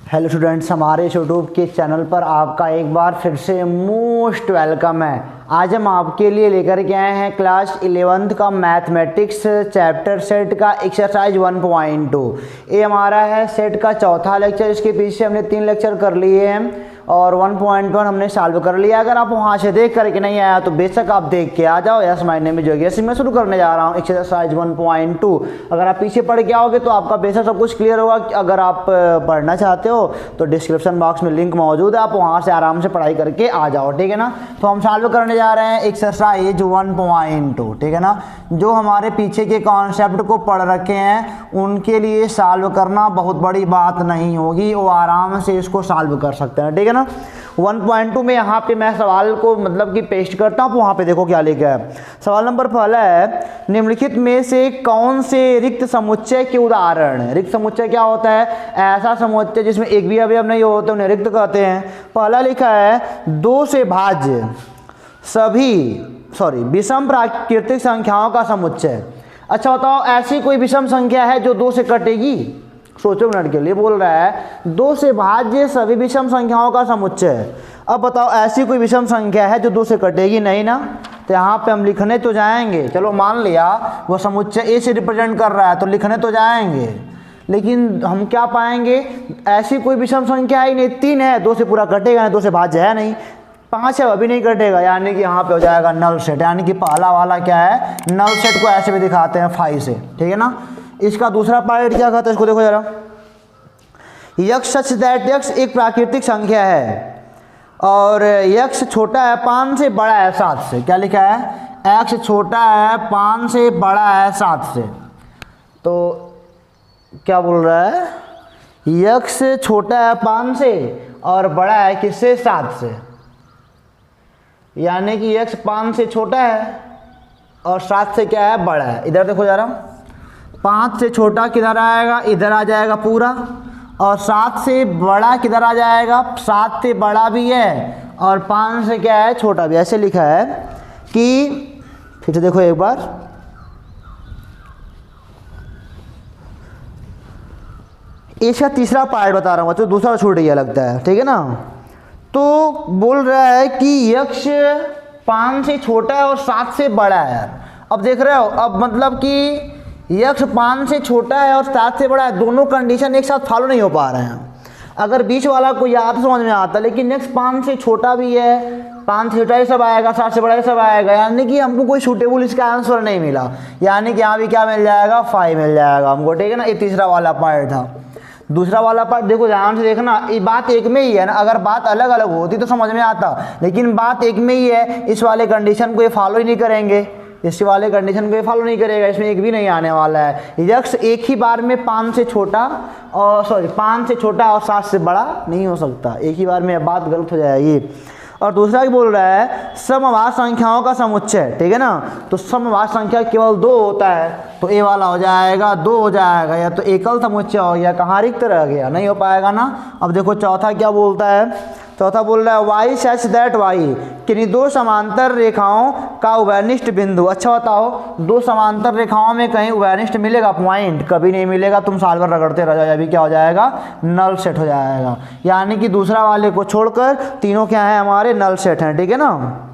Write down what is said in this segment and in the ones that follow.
Hello students, हमारे YouTube के channel पर आपका एक बार फिर से मोस्ट वेलकम है। आज हम आपके लिए लेकर के आए हैं क्लास 11th का मैथमेटिक्स चैप्टर सेट का एक्सरसाइज 1.2। ये हमारा है सेट का चौथा लेक्चर। इसके पीछे हमने 3 लेक्चर कर लिए हैं और 1.1 हमने सॉल्व कर लिया। अगर आप वहाँ से देख करके नहीं आया तो बेशक आप देख के आ जाओ। Yes my name is Yogesh, मैं शुरू करने जा रहा हूँ एक्सरसाइज 1.2। अगर आप पीछे पढ़ के आओगे तो आपका बेशक सब कुछ क्लियर होगा। अगर आप पढ़ना चाहते हो तो डिस्क्रिप्शन बॉक्स में लिंक मौजूद है, आप वहाँ से आराम से पढ़ाई करके आ जाओ, ठीक है ना। तो हम सॉल्व करने जा रहे हैं एक्सरसाइज 1.2, ठीक है ना। जो हमारे पीछे के कॉन्सेप्ट को पढ़ रखे हैं उनके लिए सॉल्व करना बहुत बड़ी बात नहीं होगी, वो आराम से इसको सॉल्व कर सकते हैं, ठीक है ना। 1.2 में यहाँ पे मैं सवाल को मतलब कि पेस्ट करता हूँ। वहाँ पे देखो क्या लिखा है। सवाल नंबर पहला है, निम्नलिखित में से कौन से रिक्त समुच्चय के उदाहरण है। रिक्त समुच्चय क्या होता है? ऐसा समुच्चय जिसमें एक भी अवयव नहीं होते उन्हें रिक्त कहते हैं। पहला लिखा है 2 से भाज्य विषम प्राकृतिक संख्याओं का समुच्चय। अच्छा बताओ, ऐसी कोई विषम संख्या है जो 2 से कटेगी? सोचो मिनट के लिए। बोल रहा है 2 से भाज्य सभी विषम संख्याओं का समुच्चय। अब बताओ ऐसी कोई विषम संख्या है जो 2 से कटेगी? नहीं ना। तो यहाँ पे हम लिखने तो जाएंगे, चलो मान लिया वो समुच्चय ए से रिप्रेजेंट कर रहा है तो लिखने तो जाएंगे, लेकिन हम क्या पाएंगे? ऐसी कोई विषम संख्या ही नहीं। 3 है, 2 से पूरा कटेगा नहीं, 2 से भाज्य है नहीं। 5 है, अभी नहीं कटेगा, यानी कि यहाँ पे हो जाएगा नल सेट। यानी कि पहला वाला क्या है? नल सेट को ऐसे भी दिखाते हैं 5 से, ठीक है ना। इसका दूसरा पार्ट क्या कहता है, इसको देखो जरा। यक्स सच दैट यक्स एक प्राकृतिक संख्या है और यक्स छोटा है 5 से बड़ा है 7 से। क्या लिखा है? एक्स छोटा है 5 से बड़ा है 7 से। तो क्या बोल रहा है? यक्स छोटा है 5 से और बड़ा है किससे? 7 से। यानी कि यक्स 5 से छोटा है और 7 से क्या है? बड़ा है। इधर देखो जरा, 5 से छोटा किधर आएगा? इधर आ जाएगा पूरा। और 7 से बड़ा किधर आ जाएगा? 7 से बड़ा भी है और 5 से क्या है? छोटा भी। ऐसे लिखा है कि फिर से देखो एक बार, इसका तीसरा पार्ट बता रहा हूँ, तो दूसरा छूट गया लगता है, ठीक है ना। तो बोल रहा है कि यक्ष 5 से छोटा है और 7 से बड़ा है। अब देख रहे हो, अब मतलब कि यक्ष 5 से छोटा है और 7 से बड़ा है, दोनों कंडीशन एक साथ फॉलो नहीं हो पा रहे हैं। अगर बीच वाला कोई याद तो समझ में आता, लेकिन यक्ष 5 से छोटा भी है, 5 से छोटा ही सब आएगा, 7 से बड़ा ही सब आएगा, यानी कि हमको कोई सूटेबल इसका आंसर नहीं मिला। यानी कि यहाँ भी क्या मिल जाएगा? 5 मिल जाएगा हमको, ठीक है ना। ये तीसरा वाला पार्ट था। दूसरा वाला पार्ट देखो ध्यान से देखना, ये बात एक में ही है ना। अगर बात अलग अलग होती तो समझ में आता, लेकिन बात एक में ही है। इस वाले कंडीशन को ये फॉलो ही नहीं करेंगे, इस वाले कंडीशन को ये फॉलो नहीं करेगा, इसमें एक भी नहीं आने वाला है। यक्ष एक ही बार में 5 से छोटा और 7 से बड़ा नहीं हो सकता, एक ही बार में बात गलत हो जाएगी। और दूसरा भी बोल रहा है समवाद संख्याओं का समुच्चय, ठीक है ना। तो समवाद संख्या केवल 2 होता है, तो ए वाला हो जाएगा 2 हो जाएगा, या तो एकल समुच्चय हो गया, कहाँ रिक्त रह गया, नहीं हो पाएगा ना। अब देखो चौथा क्या बोलता है। चौथा बोल रहा है वाई सच दैट वाई, किन्हीं 2 समांतर रेखाओं का उभयनिष्ठ बिंदु। अच्छा बताओ, 2 समांतर रेखाओं में कहीं उभयनिष्ठ मिलेगा? पॉइंट कभी नहीं मिलेगा। तुम सॉल्वर रगड़ते रह जाओ, अभी क्या हो जाएगा? नल सेट हो जाएगा। यानी कि दूसरा वाले को छोड़कर तीनों क्या है? हमारे नल सेट हैं, ठीक है ना।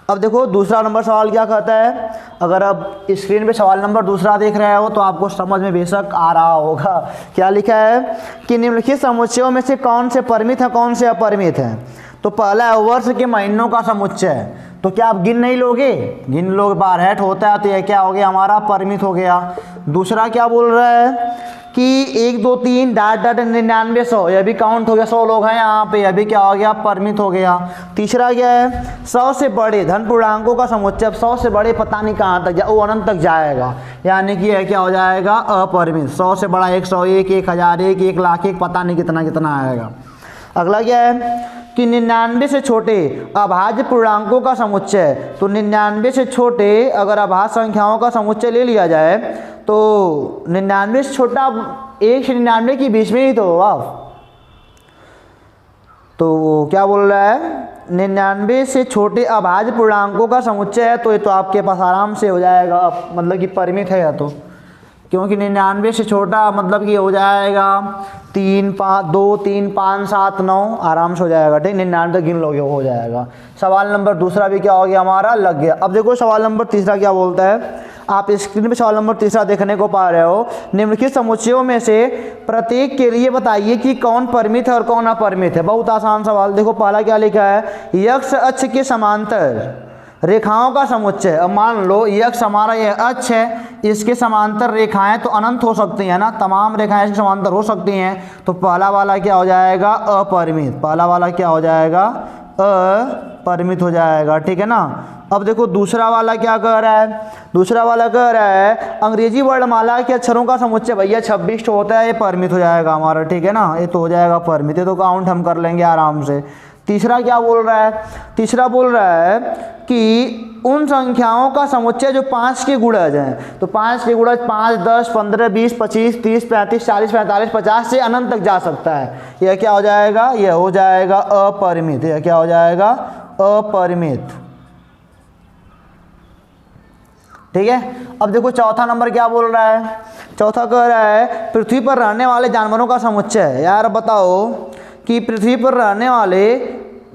अब देखो दूसरा नंबर सवाल क्या कहता है। अगर अब स्क्रीन पे सवाल नंबर दूसरा देख रहे हो तो आपको समझ में बेशक आ रहा होगा। क्या लिखा है कि निम्नलिखित समुच्चयों में से कौन से परिमित है, कौन से अपरिमित है। तो पहला है वर्ष के महीनों का समुच्चय। तो क्या आप गिन नहीं लोगे? गिन लोग, बार हेट होता है तो यह क्या हो गया? हमारा परिमित हो गया। दूसरा क्या बोल रहा है कि 1 2 3 डाट 99 100, यह भी काउंट हो गया, 100 लोग हैं यहाँ पे, यह भी क्या हो गया? परिमित हो गया। तीसरा क्या है? 100 से बड़े धन पूर्णांकों का समुच्चय। अब 100 से बड़े पता नहीं कहाँ तक वो अनंत तक जाएगा, यानी कि यह क्या हो जाएगा? अपरिमित। 100 से बड़ा 101, 1001, 1 लाख 1, पता नहीं कितना कितना आएगा। अगला क्या है कि 99 से छोटे अभाज्य पूर्णांकों का समुच्चय। तो 99 से छोटे अगर अभाज्य संख्याओं का समुच्चय ले लिया जाए तो 99 से छोटा 1 से 99 के बीच में ही तो होगा। तो वो क्या बोल रहा है? 99 से छोटे अभाज्य पूर्णांकों का समुच्चय है, तो ये तो आपके पास आराम से हो जाएगा, मतलब कि परिमित है या तो क्योंकि 99 से छोटा मतलब कि हो जाएगा 3 5 2 3 5 7 9 आराम से हो जाएगा, ठीक। 99 तक गिन लोगे वो हो जाएगा। सवाल नंबर दूसरा भी क्या हो गया हमारा, लग गया। अब देखो सवाल नंबर तीसरा क्या बोलता है, आप स्क्रीन पे सवाल नंबर तीसरा देखने को पा रहे हो। निम्नलिखित समुच्चयों में से प्रत्येक के लिए बताइए कि कौन परिमित है और कौन अपरिमित है। बहुत आसान सवाल। देखो पहला क्या लिखा है, यक्ष अक्ष के समांतर रेखाओं का समुच्चय। अब मान लो यक्ष हमारा ये अक्ष है, इसके समांतर रेखाएं तो अनंत हो सकती हैं ना, तमाम रेखाएं इसके समांतर हो सकती हैं। तो पहला वाला क्या हो जाएगा, अपरिमित। पहला वाला क्या हो जाएगा, अपरिमित हो जाएगा, ठीक है ना। अब देखो दूसरा वाला क्या कह रहा है, दूसरा वाला कह रहा है अंग्रेजी वर्णमाला के अक्षरों का समुच्चय भैया 26 तो होता है, ये परिमित हो जाएगा हमारा, ठीक है ना। ये तो हो जाएगा परिमित, ये तो काउंट हम कर लेंगे आराम से। तीसरा क्या बोल रहा है, तीसरा बोल रहा है कि उन संख्याओं का समुच्चय जो 5 के गुणज हैं। तो 5 के गुणज 5 10 15 20 25 30 35 40 45 50 से अनंत तक जा सकता है। यह क्या हो जाएगा, यह हो जाएगा अपरिमित। यह क्या हो जाएगा, अपरिमित, ठीक है। अब देखो चौथा नंबर क्या बोल रहा है, चौथा कह रहा है पृथ्वी पर रहने वाले जानवरों का समुच्चय। यार बताओ कि पृथ्वी पर रहने वाले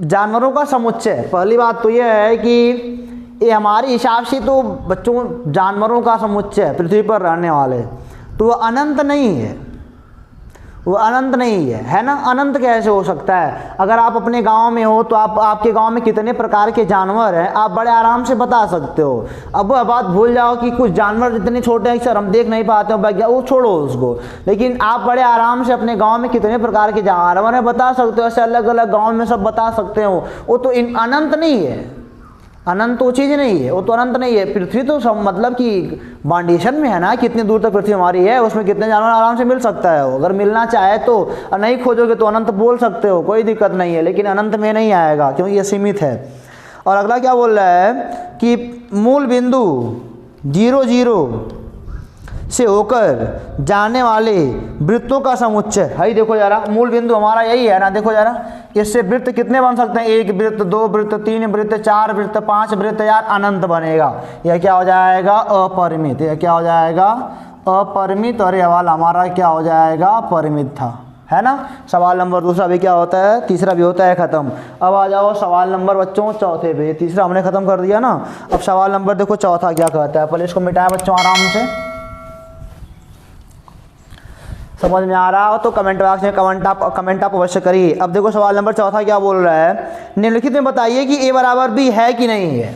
जानवरों का समुच्चय। पहली बात तो यह है कि ये हमारे हिसाब से तो बच्चों जानवरों का समुच्चय पृथ्वी पर रहने वाले, तो वो अनंत नहीं है, वो अनंत नहीं है ना। अनंत कैसे हो सकता है, अगर आप अपने गांव में हो तो आपके गांव में कितने प्रकार के जानवर हैं आप बड़े आराम से बता सकते हो। अब वह बात भूल जाओ कि कुछ जानवर इतने छोटे हैं सर हम देख नहीं पाते हो, वो छोड़ो उसको, लेकिन आप बड़े आराम से अपने गाँव में कितने प्रकार के जानवर हैं बता सकते हो। ऐसे अलग अलग गाँव में सब बता सकते हो। वो तो अनंत नहीं है, अनंत वो चीज़ नहीं है, वो तो अनंत नहीं है। पृथ्वी तो सब मतलब कि बाउंडेशन में है ना, कितनी दूर तक पृथ्वी हमारी है, उसमें कितने जानवर आराम से मिल सकता है। वो अगर मिलना चाहे तो नहीं खोजोगे तो अनंत बोल सकते हो, कोई दिक्कत नहीं है, लेकिन अनंत में नहीं आएगा क्योंकि ये सीमित है। और अगला क्या बोल रहा है कि मूल बिंदु 0 0 से होकर जाने वाले वृत्तों का समुच्चय। भाई देखो जरा, मूल बिंदु हमारा यही है ना, देखो जरा इससे वृत्त कितने बन सकते हैं, 1 वृत्त 2 वृत्त 3 वृत्त 4 वृत्त 5 वृत्त, यार अनंत बनेगा। यह क्या हो जाएगा, अपरिमित। यह क्या हो जाएगा, अपरिमित। और यह वाला हमारा क्या हो जाएगा, परिमित था, है ना। सवाल नंबर दूसरा भी क्या होता है, तीसरा भी होता है खत्म। अब आ जाओ सवाल नंबर बच्चों चौथे पे। तीसरा हमने खत्म कर दिया ना। अब सवाल नंबर देखो चौथा क्या कहता है, पहले इसको मिटाया बच्चों आराम से। समझ में आ रहा हो तो कमेंट बॉक्स में कमेंट आप अवश्य करिए। अब देखो सवाल नंबर चौथा क्या बोल रहा है, निम्नलिखित में बताइए कि a बराबर b है कि नहीं है।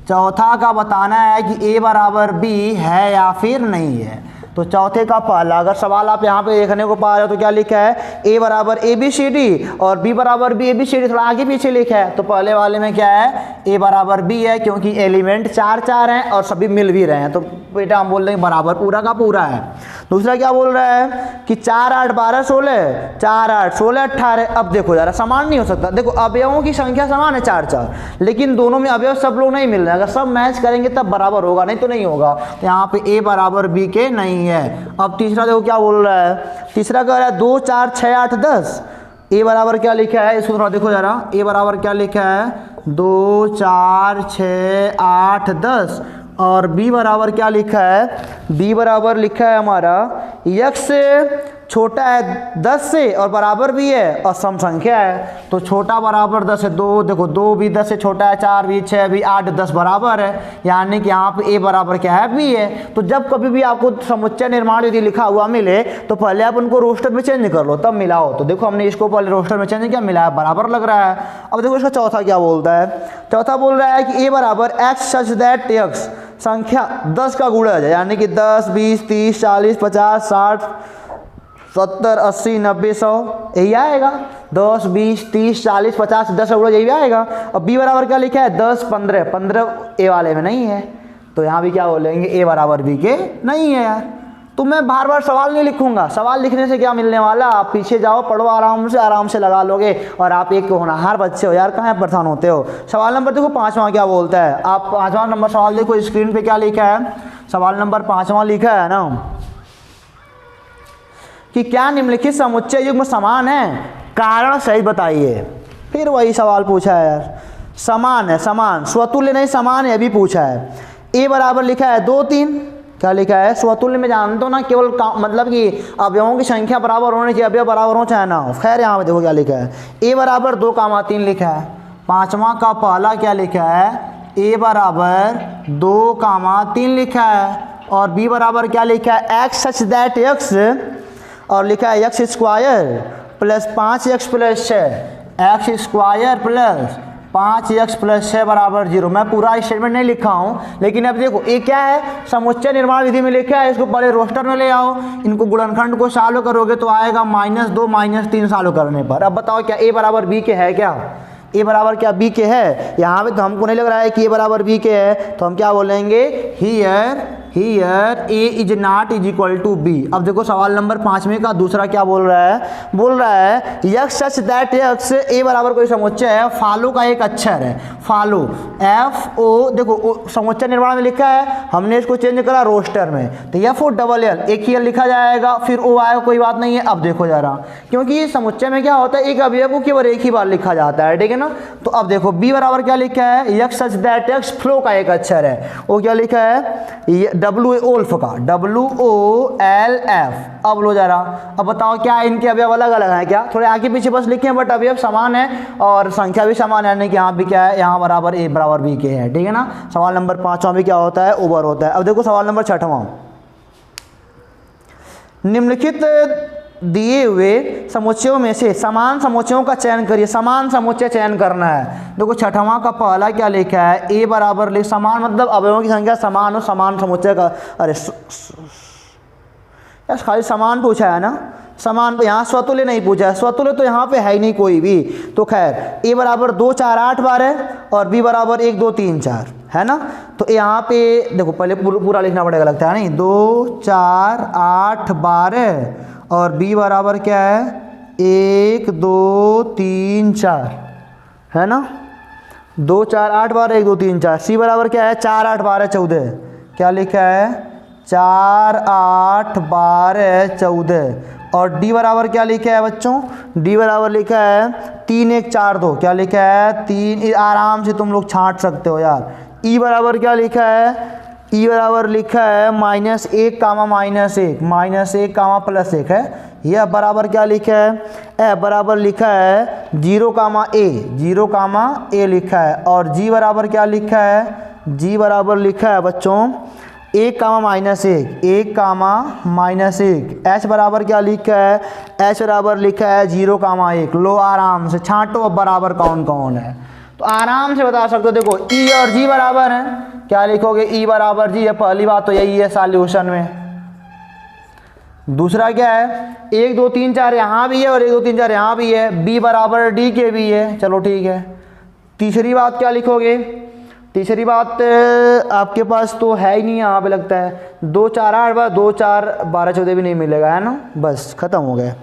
चौथा का बताना है कि a बराबर b है या फिर नहीं है। तो चौथे का पहला अगर सवाल आप यहाँ पे देखने को पा रहे हो तो क्या लिखा है, a बराबर ABCD और b बराबर b ABCD, थोड़ा आगे पीछे लिखा है। तो पहले वाले में क्या है, a बराबर b है क्योंकि एलिमेंट 4 4 हैं और सभी मिल भी रहे हैं, तो बेटा हम बोल रहे हैं बराबर पूरा का पूरा है। दूसरा क्या बोल रहा है कि 4 8 12 16 4 8 16 18। अब देखो जरा समान नहीं हो सकता, देखो अवयवों की संख्या समान है 4 4, लेकिन दोनों में अवयव सब लोग नहीं मिल रहे हैं। अगर सब मैच करेंगे तब बराबर होगा, नहीं तो नहीं होगा। तो यहाँ पे a बराबर b के नहीं है। अब तीसरा देखो क्या बोल रहा है, तीसरा कह रहा है 2 4 6 8 10। a बराबर क्या लिखा है, इसको थोड़ा देखो जरा, a बराबर क्या लिखा है, 2 4 6 8 10। और b बराबर क्या लिखा है, b बराबर लिखा है हमारा x से छोटा है 10 से और बराबर भी है और सम संख्या है। तो छोटा बराबर 10 है, 2 देखो 2 भी 10 से छोटा है, 4 भी 6 भी 8 10 बराबर है, यानी कि यहाँ पे a बराबर क्या है, b है। तो जब कभी भी आपको समुच्चय निर्माण यदि लिखा हुआ मिले तो पहले आप उनको रोस्टर में चेंज कर लो तब मिलाओ। तो देखो हमने इसको पहले रोस्टर में चेंज किया, मिलाया, बराबर लग रहा है। अब देखो इसका चौथा क्या बोलता है, चौथा बोल रहा है कि a बराबर x सच दैट x संख्या 10 का गुणज है, यानी कि 10 20 30 40 50 60 70 80 90 100 यही आएगा। 10 20 30 40 50 10 गुणज यही आएगा। अब b बराबर क्या लिखा है, 10 15 15 a वाले में नहीं है, तो यहाँ भी क्या बोलेंगे, a बराबर b के नहीं है। यार तो मैं बार बार सवाल नहीं लिखूंगा, सवाल लिखने से क्या मिलने वाला, आप पीछे जाओ पढ़ो आराम से लगा लोगे। और आप एक होनहार बच्चे हो यार, कहाँ परेशान होते हो। सवाल नंबर देखो 5वां क्या बोलता है, आप 5वां नंबर सवाल देखो स्क्रीन पे क्या लिखा है। सवाल नंबर 5वां लिखा है ना कि क्या निम्नलिखित समुच्चय युग्म समान है, कारण सही बताइए। फिर वही सवाल पूछा है यार, समान है, समान स्वतुल्य नहीं समान है, अभी पूछा है। a बराबर लिखा है 2 3, क्या लिखा है, स्वतुल्य में जानते हो ना, केवल मतलब कि अवयवों की संख्या बराबर होनी चाहिए, अवयव बराबर हो चाहे ना हो। खैर यहाँ पे देखो क्या लिखा है, ए बराबर 2,3 लिखा है। पांचवा का पहला क्या लिखा है, ए बराबर 2,3 लिखा है। और बी बराबर क्या लिखा है, एक्स सच दैट एक्स, और लिखा है x square plus 5x plus 6, x square plus 5x plus 6 बराबर 0। मैं पूरा स्टेटमेंट नहीं लिखा हूँ, लेकिन अब देखो ये क्या है, समुच्चय निर्माण विधि में लिखा है, इसको पहले रोस्टर में ले आओ, इनको गुणनखंड को सॉल्व करोगे तो आएगा -2 -3 सॉल्व करने पर। अब बताओ क्या ए बराबर बी के है, क्या ए बराबर क्या बी के है? यहाँ पे तो हमको नहीं लग रहा है कि ए बराबर बी के है, तो हम क्या बोलेंगे, here A is not is equal to B. अब देखो सवाल नंबर 5 का दूसरा क्या बोल रहा है, यक्स सच दैट यक्स, ए बराबर कोई समुच्चय है, फॉलो का एक अक्षर है, फॉलो एफ ओ, देखो समुच्चय निर्माण में लिखा है, हमने इसको चेंज करा रोस्टर में, तो एफ ओ डबल एल, एक ही एल लिखा जाएगा, फिर ओ आएगा, कोई बात नहीं है। अब देखो जरा, क्योंकि समुच्चय में क्या होता है, एक अवयव को केवल एक ही बार लिखा जाता है, ठीक है ना। तो अब देखो बी बराबर क्या लिखा है, x such that x, flow का एक अक्षर है, वो क्या लिखा है, WOLF का, WOLF। अब लो जरा, अब बताओ क्या इनके अवयव अलग अलग हैं क्या, थोड़े आगे पीछे बस लिखे हैं, बट अवयव समान है और संख्या भी समान है, यानी कि यहाँ भी क्या है, यहाँ बराबर ए बराबर बी के है, ठीक है ना। सवाल नंबर 5वां भी क्या होता है, ओवर होता है। अब देखो सवाल नंबर 6वां, निम्नलिखित दिए हुए समुच्चयों में से समान समुच्चयों का चयन करिए, समान समुच्चय चयन करना है। देखो 6वां का पहला क्या लिखा है, ए बराबर लिख, समान मतलब अवयवों की संख्या समान हो, समान समुच्चय का, अरे यार खाली समान पूछा है ना, समान पे यहाँ स्वतुल्य नहीं पूछा है, स्वतुल्य तो यहाँ पे है ही नहीं कोई भी। तो खैर ए बराबर 2 4 8 12 और बी बराबर 1 2 3 4 है ना। तो यहाँ पे देखो पहले पूरा लिखना पड़ेगा लगता है नहीं, 2 4 8 12 और बी बराबर क्या है, 1 2 3 4 है ना, 2 4 8 12 1 2 3 4। सी बराबर क्या है, 4 8 12 14, क्या लिखा है, 4 8 12 14। और डी बराबर क्या लिखा है बच्चों, डी बराबर लिखा है 3 1 4 2, क्या लिखा है 3, आराम से तुम लोग छांट सकते हो यार। ई बराबर क्या लिखा है, ई बराबर लिखा है -1 कामा -1 -1 कामा +1 है। यह बराबर क्या लिखा है, ए बराबर लिखा है 0 कामा ए लिखा है। और जी बराबर क्या लिखा है, जी बराबर लिखा है बच्चों 1 कामा -1। एच बराबर क्या लिखा है, एच बराबर लिखा है 0 कामा 1। लो आराम से छांटो अब बराबर कौन कौन है, तो आराम से बता सकते हो। देखो ई और जी बराबर हैं, क्या लिखोगे, ई बराबर जी, ये पहली बात तो यही है सॉल्यूशन में। दूसरा क्या है, 1 2 3 4 यहाँ भी है और 1 2 3 4 यहाँ भी है, बी बराबर डी के भी है, चलो ठीक है। तीसरी बात क्या लिखोगे, तीसरी बात आपके पास तो है ही नहीं यहाँ पे लगता है, 2 4 8 12 2 4 12 14 भी नहीं मिलेगा है ना, बस खत्म हो गया।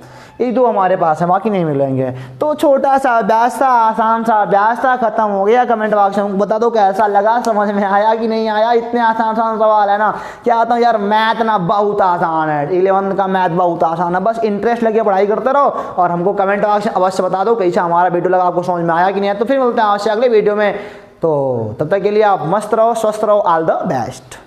ये 2 हमारे पास है, बाकी नहीं मिलेंगे। तो छोटा सा अभ्यास था, आसान सा अभ्यास था, खत्म हो गया। कमेंट बॉक्स में बता दो कैसा लगा, समझ में आया कि नहीं आया। इतने आसान आसान सवाल है ना, क्या आता हूँ यार, मैथ ना बहुत आसान है, 11th का मैथ बहुत आसान है। बस इंटरेस्ट लगे पढ़ाई करते रहो और हमको कमेंट बॉक्स में अवश्य बता दो कैसा हमारा वीडियो लगा, आपको समझ में आया कि नहीं है। तो फिर मिलते हैं अवश्य अगले वीडियो में, तो तब तक के लिए आप मस्त रहो, स्वस्थ रहो, ऑल द बेस्ट।